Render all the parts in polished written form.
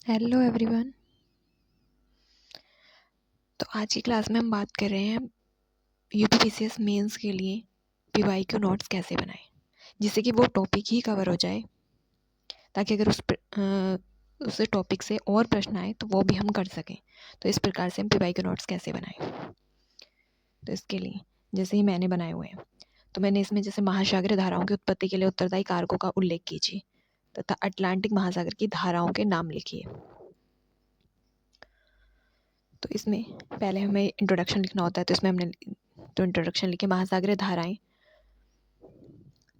Hello everyone. तो आज की क्लास में हम बात कर रहे हैं यूपीपीसीएस मेंस के लिए पीवाईक्यू नोट्स कैसे बनाएं, जिससे कि वो टॉपिक ही कवर हो जाए, ताकि अगर उस टॉपिक से और प्रश्न आए तो वो भी हम कर सकें। तो इस प्रकार से हम पीवाईक्यू नोट्स कैसे बनाएं, तो इसके लिए जैसे ही मैंने बनाए हुए हैं, तो मैंने इसमें जैसे महासागरीय धाराओं की उत्पत्ति के लिए उत्तरदायी कारकों का उल्लेख कीजिए तथा अटलांटिक महासागर की धाराओं के नाम लिखिए। तो इसमें पहले हमें इंट्रोडक्शन लिखना होता है, तो इसमें हमने इंट्रोडक्शन लिखे, महासागरीय धाराएं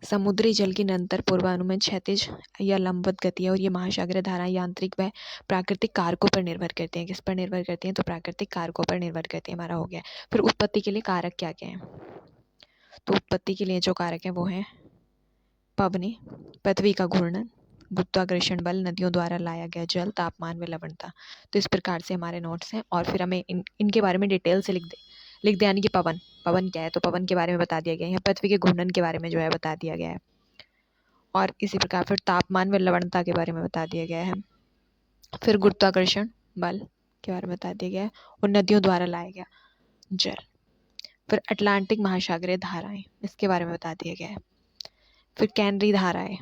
समुद्री जल की निरंतर पूर्वानुमान क्षैतिज या लंबवत गति है, और ये महासागरीय धाराएं यांत्रिक व प्राकृतिक कारकों पर निर्भर करती हैं। किस पर निर्भर करती हैं? तो प्राकृतिक कारकों पर निर्भर करती है। हमारा हो गया। फिर उत्पत्ति के लिए कारक क्या क्या हैं? तो उत्पत्ति के लिए जो कारक हैं वो हैं पवनी, पृथ्वी का घूर्णन, गुरुत्वाकर्षण बल, नदियों द्वारा लाया गया जल, तापमान व लवणता। तो इस प्रकार से हमारे नोट्स हैं, और फिर हमें इनके बारे में डिटेल से लिख दे, यानी कि पवन क्या है, तो पवन के बारे में बता दिया गया है। पृथ्वी के घूर्णन के बारे में जो है बता दिया गया है, और इसी प्रकार फिर तापमान व लवणता के बारे में बता दिया गया है। फिर गुरुत्वाकर्षण बल के बारे में बता दिया गया है, और नदियों द्वारा लाया गया जल। फिर अटलांटिक महासागरीय धाराएं, इसके बारे में बता दिया गया है। फिर कैनरी धाराएं,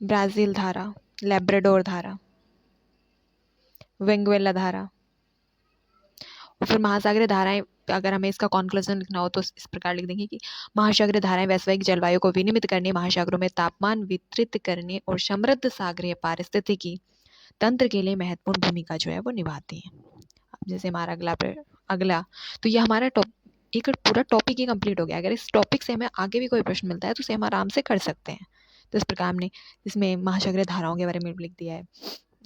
ब्राज़ील धारा, लैब्राडोर धारा, वेनेजुएला धारा। और फिर महासागरीय धाराएं, अगर हमें इसका कॉन्क्लूजन लिखना हो तो इस प्रकार लिख देंगे कि महासागरीय धाराएं वैश्विक जलवायु को विनियमित करने, महासागरों में तापमान वितरित करने और समृद्ध सागरीय पारिस्थितिकी तंत्र के लिए महत्वपूर्ण भूमिका जो है वो निभाती हैं। अब जैसे हमारा अगला तो ये हमारा एक पूरा टॉपिक ही कंप्लीट हो गया। अगर इस टॉपिक से हमें आगे भी कोई प्रश्न मिलता है तो उसे हम आराम से कर सकते हैं। तो इस प्रकार हमने इसमें महासागरीय धाराओं के बारे में लिख दिया है।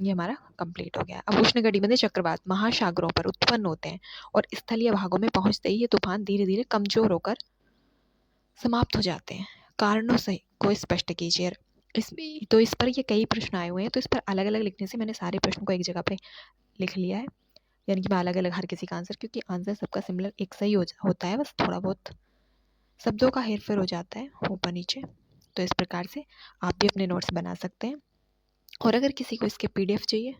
ये हमारा कंप्लीट हो गया। अब उष्णकटिबंधीय चक्रवात महासागरों पर उत्पन्न होते हैं, और स्थलीय भागों में पहुंचते ही ये तूफान धीरे धीरे कमजोर होकर समाप्त हो जाते हैं। कारणों से को स्पष्ट कीजिए। इस पर ये कई प्रश्न आए हुए हैं, तो इस पर अलग अलग लिखने से मैंने सारे प्रश्न को एक जगह पे लिख लिया है, यानी कि मैं अलग अलग हर किसी का आंसर, क्योंकि आंसर सबका सिमिलर एक सही होता है, बस थोड़ा बहुत शब्दों का हेरफेर हो जाता है ऊपर नीचे। तो इस प्रकार से आप भी अपने नोट्स बना सकते हैं। और अगर किसी को इसके पीडीएफ चाहिए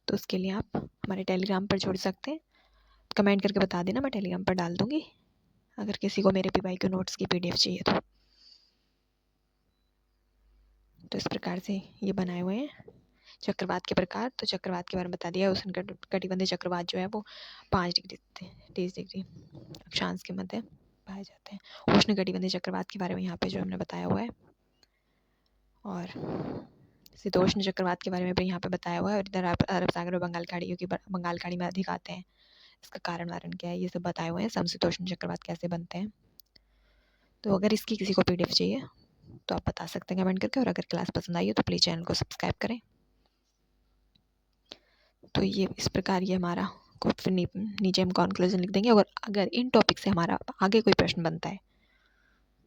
तो उसके लिए आप हमारे टेलीग्राम पर जुड़ सकते हैं। कमेंट करके बता देना, मैं टेलीग्राम पर डाल दूंगी अगर किसी को मेरे पीवाईक्यू नोट्स की पीडीएफ चाहिए तो इस प्रकार से ये बनाए हुए हैं। चक्रवात के प्रकार, तो चक्रवात के बारे में बता दिया। उष्णकटिबंधीय चक्रवात जो है वो 5 डिग्री 30 डिग्री अक्षांश के मध्य पाए जाते हैं। उष्णकटिबंधीय चक्रवात के बारे में यहाँ पे जो हमने बताया हुआ है, और शीतोष्ण चक्रवात के बारे में भी यहाँ पे बताया हुआ है। और इधर अरब सागर और बंगाल खाड़ी, क्योंकि बंगाल खाड़ी में अधिक आते हैं, इसका कारण वारण क्या है, ये सब बताए हुए हैं। समशीतोष्ण चक्रवात कैसे बनते हैं। तो अगर इसकी किसी को पीडीएफ चाहिए तो आप बता सकते हैं कमेंट करके, और अगर क्लास पसंद आई हो तो प्लीज़ चैनल को सब्सक्राइब करें। तो ये इस प्रकार ये हमारा फिर नीचे हम कॉन्क्लूजन लिख देंगे, और अगर इन टॉपिक से हमारा आगे कोई प्रश्न बनता है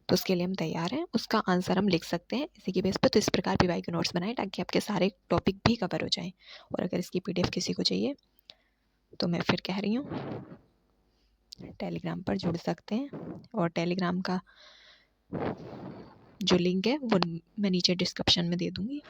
तो उसके लिए हम तैयार हैं, उसका आंसर हम लिख सकते हैं इसी की बेस पर। तो इस प्रकार पीवाईक्यू नोट्स बनाएं ताकि आपके सारे टॉपिक भी कवर हो जाएं। और अगर इसकी पीडीएफ किसी को चाहिए तो मैं फिर कह रही हूँ टेलीग्राम पर जुड़ सकते हैं, और टेलीग्राम का जो लिंक है वो मैं नीचे डिस्क्रिप्शन में दे दूँगी।